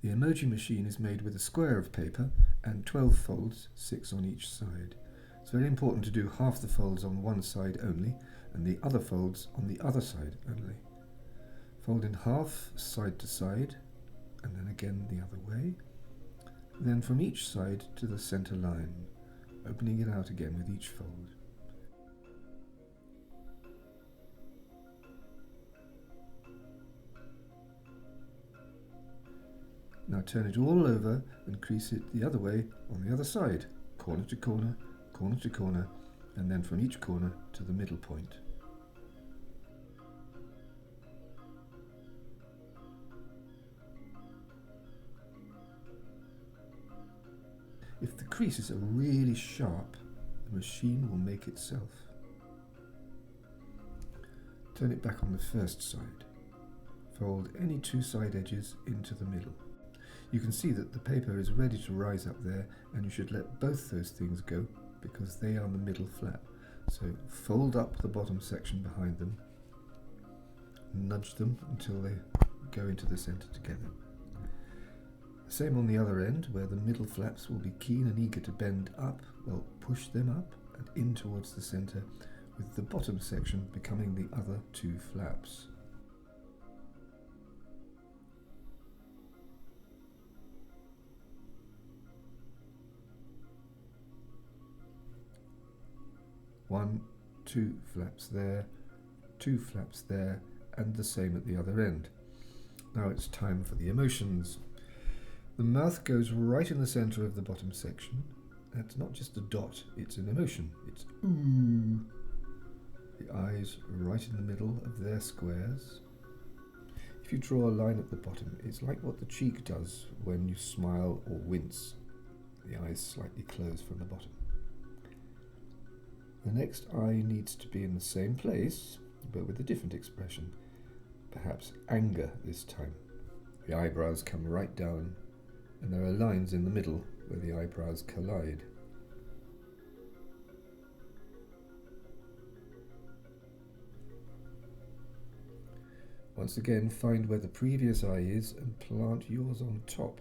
The Emoji Machine is made with a square of paper and 12 folds, 6 on each side. It's very important to do half the folds on one side only and the other folds on the other side only. Fold in half side to side and then again the other way. Then from each side to the center line, opening it out again with each fold. Now turn it all over and crease it the other way on the other side, corner to corner, corner to corner, and then from each corner to the middle point. If the creases are really sharp, the machine will make itself. Turn it back on the first side. Fold any two side edges into the middle. You can see that the paper is ready to rise up there, and you should let both those things go because they are the middle flap. So fold up the bottom section behind them, nudge them until they go into the center together. Same on the other end, where the middle flaps will be keen and eager to bend up. Well, push them up and in towards the center, with the bottom section becoming the other two flaps. One, two flaps there, two flaps there, and the same at the other end. Now it's time for the emotions. The mouth goes right in the center of the bottom section. That's not just a dot, it's an emotion. It's ooh. The eyes right in the middle of their squares. If you draw a line at the bottom, it's like what the cheek does when you smile or wince. The eyes slightly close from the bottom. The next eye needs to be in the same place, but with a different expression. Perhaps anger this time. The eyebrows come right down, and there are lines in the middle where the eyebrows collide. Once again, find where the previous eye is and plant yours on top.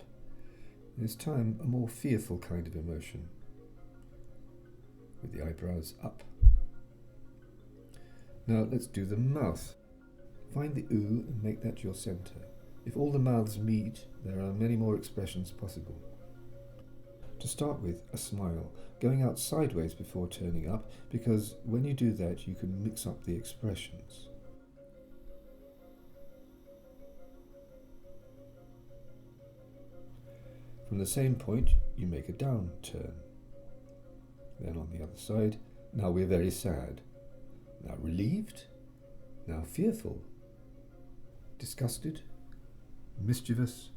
This time, a more fearful kind of emotion, with the eyebrows up. Now let's do the mouth. Find the ooh and make that your center. If all the mouths meet, there are many more expressions possible. To start with, a smile, going out sideways before turning up, because when you do that you can mix up the expressions. From the same point, you make a down turn. Then on the other side, now we're very sad. Now relieved. Now fearful. Disgusted. Mischievous.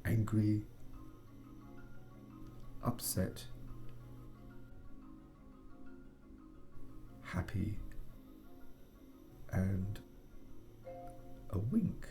Angry. Upset. Happy. And a wink.